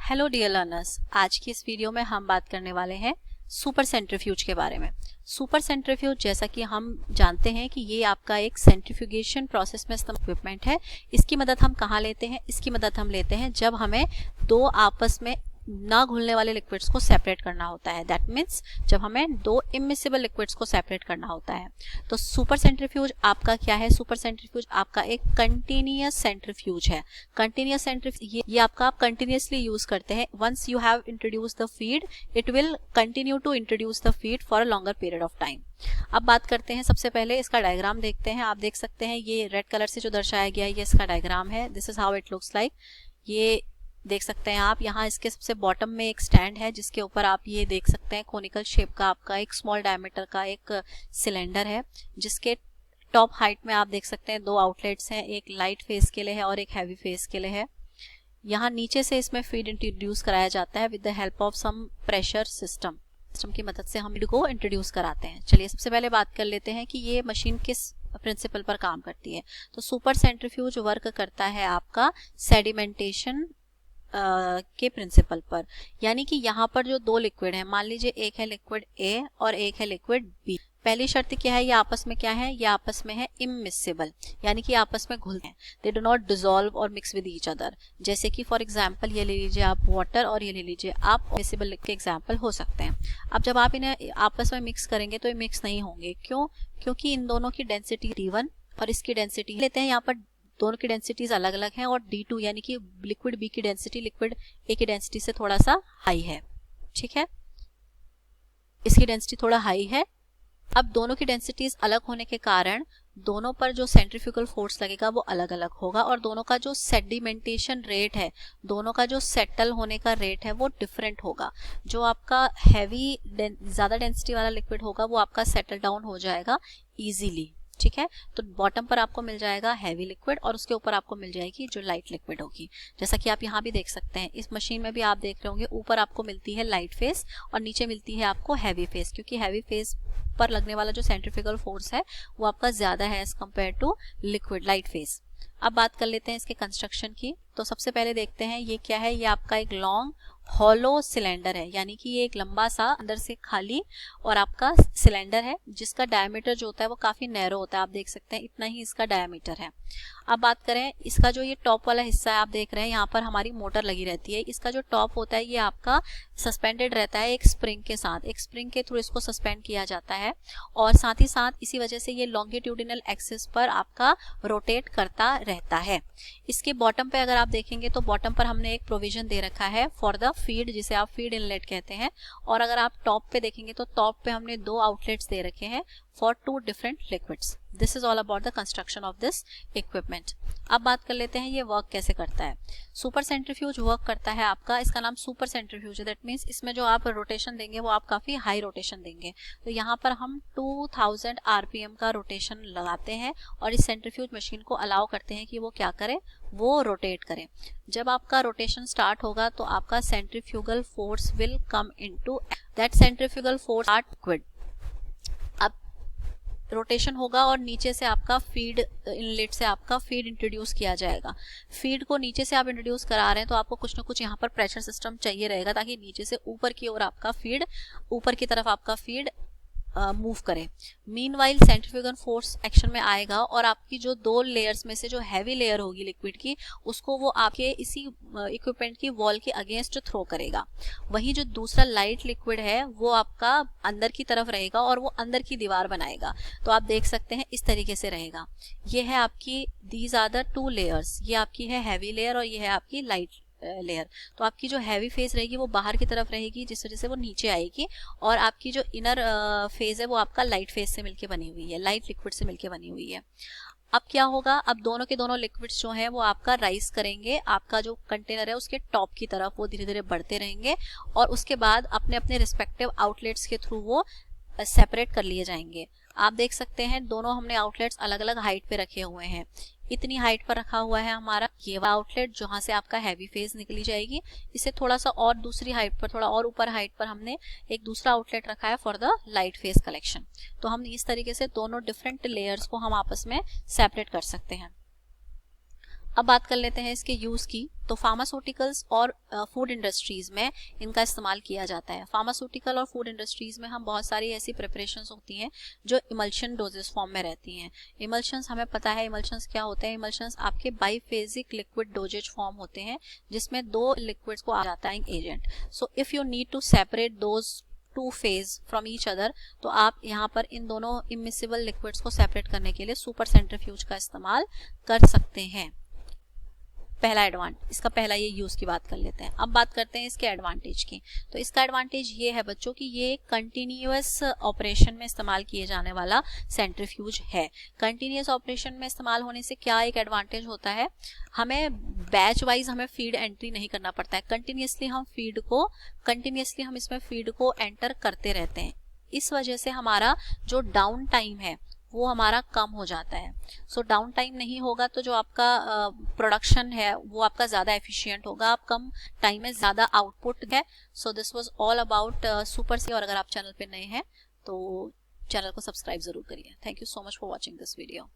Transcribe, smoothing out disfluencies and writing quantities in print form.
Hello dear learners, आज की इस वीडियो में हम बात करने वाले हैं सुपर सेंट्रीफ्यूज के बारे में। सुपर सेंट्रीफ्यूज, जैसा कि हम जानते हैं कि ये आपका एक सेंट्रीफ्यूगेशन प्रोसेस में इस्तेमाल इक्विपमेंट है। इसकी मदद हम कहाँ लेते हैं? इसकी मदद हम लेते हैं जब हमें दो आपस में ना घुलने वाले लिक्विड्स को सेपरेट करना होता है। दैट मीन्स जब हमें दो इमिसिबल लिक्विड्स को सेपरेट करना होता है। तो सुपर सेंट्रीफ्यूज आपका क्या है? सुपर सेंट्रीफ्यूज आपका एक कंटिन्यूअस सेंट्रीफ्यूज है। कंटिन्यूअस सेंट्रीफ्यूज ये आपका आप कंटिन्यूअसली यूज करते हैं। Once you have introduce the feed, it will continue to introduce the feed for a longer period of time. अब बात करते हैं, सबसे पहले इसका डायग्राम देखते हैं। आप देख सकते हैं ये रेड कलर से जो दर्शाया गया है ये इसका डायग्राम है। This is how it looks like. ये देख सकते हैं आप, यहाँ इसके सबसे बॉटम में एक स्टैंड है जिसके ऊपर आप ये देख सकते हैं कोनिकल शेप का आपका एक स्मॉल डायमीटर का एक सिलेंडर है, जिसके टॉप हाइट में आप देख सकते हैं दो आउटलेट्स हैं, एक लाइट फेस के लिए है और एक हैवी फेस के लिए है। यहाँ नीचे से इसमें फीड इंट्रोड्यूस कराया जाता है with the help of some pressure system की मदद से हम फीड को इंट्रोड्यूस कराते हैं। चलिए सबसे पहले बात कर लेते हैं कि ये मशीन किस प्रिंसिपल पर काम करती है। तो सुपर सेंट्रीफ्यूज वर्क करता है आपका सेडिमेंटेशन के प्रिंसिपल पर। यानी कि यहाँ पर जो दो लिक्विड है, मान लीजिए एक है लिक्विड ए और एक है लिक्विड बी। पहली शर्त क्या है? ये आपस में क्या है? ये आपस में है इमिसिबल, यानी कि आपस में घुलते हैं। दे डू नॉट डिसॉल्व और मिक्स विद ईच अदर। जैसे कि फॉर एग्जांपल ये ले लीजिए आप वाटर और ये ले लीजिए आप मिसिबल के एग्जांपल हो सकते हैं। अब जब आप इन्हें आपस में मिक्स करेंगे तो ये मिक्स नहीं होंगे। क्यों? क्योंकि इन दोनों की डेंसिटी D1 और इसकी डेंसिटी लेते हैं, यहाँ पर दोनों की डेंसिटीज अलग अलग हैं और D2 यानी कि लिक्विड बी की डेंसिटी लिक्विड ए की डेंसिटी से थोड़ा सा हाई है। ठीक है, इसकी डेंसिटी थोड़ा हाई है। अब दोनों की डेंसिटीज अलग होने के कारण दोनों पर जो सेंट्रीफ्यूगल फोर्स लगेगा वो अलग अलग होगा और दोनों का जो सेडिमेंटेशन रेट है, दोनों का जो सेटल होने का रेट है वो डिफरेंट होगा। जो आपका हैवी ज्यादा डेंसिटी वाला लिक्विड होगा वो आपका सेटल डाउन हो जाएगा इजीली। ठीक है, तो बॉटम पर आपको मिल जाएगा हैवी लिक्विड और उसके ऊपर आपको मिल जाएगी जो लाइट लिक्विड होगी। जैसा कि आप यहाँ भी देख सकते हैं, इस मशीन में भी आप देख रहे होंगे ऊपर आपको मिलती है लाइट फेस और नीचे मिलती है आपको हैवी फेस, क्योंकि हैवी फेस पर लगने वाला जो सेंट्रीफ्यूगल फोर्स है वो आपका ज्यादा है as compare to liquid light phase. अब बात कर लेते हैं इसके कंस्ट्रक्शन की। तो सबसे पहले देखते हैं ये क्या है। ये आपका एक लॉन्ग हॉलो सिलेंडर है, यानी कि ये एक लंबा सा अंदर से खाली और आपका सिलेंडर है जिसका डायमीटर जो होता है वो काफी नैरो होता है। आप देख सकते हैं इतना ही इसका डायमीटर है। अब बात करें इसका जो ये टॉप वाला हिस्सा है, आप देख रहे हैं यहाँ पर हमारी मोटर लगी रहती है। इसका जो टॉप होता है ये आपका सस्पेंडेड रहता है एक स्प्रिंग के साथ। एक स्प्रिंग के थ्रू इसको सस्पेंड किया जाता है और साथ ही साथ इसी वजह से ये लॉन्गिट्यूडिनल एक्सिस पर आपका रोटेट करता रहता है। इसके बॉटम पे अगर आप देखेंगे तो बॉटम पर हमने एक प्रोविजन दे रखा है फॉर द फीड, जिसे आप फीड इनलेट कहते हैं। और अगर आप टॉप पे देखेंगे तो टॉप पे हमने दो आउटलेट्स दे रखे हैं for two different liquids. This is all about the construction of this equipment. अब बात कर लेते हैं ये वर्क कैसे करता है। सुपर सेंट्रीफ्यूज वर्क करता है आपका, इसका नाम सुपर सेंट्रीफ्यूज है। दैट मीन्स इसमें जो आप रोटेशन देंगे वो आप काफी हाई रोटेशन देंगे। तो यहाँ पर हम 2000 RPM का रोटेशन लगाते हैं और इस सेंट्रीफ्यूज मशीन को अलाउ करते हैं कि वो क्या करे, वो रोटेट करे। जब आपका रोटेशन स्टार्ट होगा तो आपका centrifugal force will come into that centrifugal force liquid. अब रोटेशन होगा और नीचे से आपका फीड इनलेट से आपका फीड इंट्रोड्यूस किया जाएगा। फीड को नीचे से आप इंट्रोड्यूस करा रहे हैं तो आपको कुछ ना कुछ यहाँ पर प्रेशर सिस्टम चाहिए रहेगा ताकि नीचे से ऊपर की ओर आपका फीड, ऊपर की तरफ आपका फीड मूव करे। मीनवाइल सेंट्रीफ्यूगल फोर्स एक्शन में आएगा और आपकी जो दो लेयर्स में से जो हैवी लेयर होगी लिक्विड की, उसको वो आपके इसी इक्विपमेंट की वॉल के अगेंस्ट थ्रो करेगा। वही जो दूसरा लाइट लिक्विड है वो आपका अंदर की तरफ रहेगा और वो अंदर की दीवार बनाएगा। तो आप देख सकते हैं इस तरीके से रहेगा। ये है आपकी these are the two layers, ये आपकी है हैवी लेयर और ये है आपकी लाइट लेयर। तो आपकी जो हैवी फेस रहेगी वो बाहर की तरफ रहेगी जिस वजह से वो नीचे आएगी और आपकी जो इनर फेस है वो आपका लाइट फेस से मिलके बनी हुई है, लाइट लिक्विड से मिलके बनी हुई है। अब क्या होगा, अब दोनों के दोनों लिक्विड्स जो हैं वो आपका राइज करेंगे, आपका जो कंटेनर है उसके टॉप की तरफ वो धीरे धीरे बढ़ते रहेंगे और उसके बाद अपने अपने रिस्पेक्टिव आउटलेट्स के थ्रू वो सेपरेट कर लिए जाएंगे। आप देख सकते हैं दोनों हमने आउटलेट्स अलग अलग हाइट पे रखे हुए हैं। इतनी हाइट पर रखा हुआ है हमारा ये वाला आउटलेट जहां से आपका हैवी फेस निकली जाएगी। इससे थोड़ा सा और दूसरी हाइट पर, थोड़ा और ऊपर हाइट पर हमने एक दूसरा आउटलेट रखा है for the light face collection. तो हम इस तरीके से दोनों डिफरेंट लेयर्स को हम आपस में सेपरेट कर सकते हैं। अब बात कर लेते हैं इसके यूज़ की। तो फार्मास्यूटिकल्स और फूड इंडस्ट्रीज़ में इनका इस्तेमाल किया जाता है। फार्मास्यूटिकल और फूड इंडस्ट्रीज़ में हम बहुत सारी ऐसी प्रिपरेशंस होती हैं जो इमल्शन डोजेस फॉर्म में रहती हैं। इमल्शंस हमें पता है इमल्शंस क्या होते हैं। इमल्शंस आपके बाईफेजिक लिक्विड डोजेज फॉर्म होते हैं जिसमें 2 लिक्विड्स को आ जाता है agent. So if you need to separate those 2 phase from each other, तो आप यहाँ पर इन दोनों इमिसिबल लिक्विड्स को सेपरेट करने के लिए सुपर सेंट्रीफ्यूज का इस्तेमाल कर सकते हैं। पहला एडवांटेज, इसका पहला ये यूज की बात कर लेते हैं। अब बात करते हैं इसके एडवांटेज की। तो इसका एडवांटेज ये है बच्चों की ये कंटिन्यूअस ऑपरेशन में इस्तेमाल किए जाने वाला सेंट्रीफ्यूज है। कंटिन्यूअस ऑपरेशन में इस्तेमाल होने से क्या एक एडवांटेज होता है, हमें बैच वाइज हमें फीड एंट्री नहीं करना पड़ता है। कंटिन्यूअसली हम इसमें फीड को एंटर करते रहते हैं। इस वजह से हमारा जो डाउन टाइम है वो हमारा कम हो जाता है। सो डाउन टाइम नहीं होगा तो जो आपका प्रोडक्शन है वो आपका ज़्यादा एफिशिएंट होगा, आप कम टाइम में ज़्यादा आउटपुट है। So this was all about super C. और अगर आप चैनल पे नए हैं तो चैनल को सब्सक्राइब ज़रूर करिए। Thank you so much for watching this video.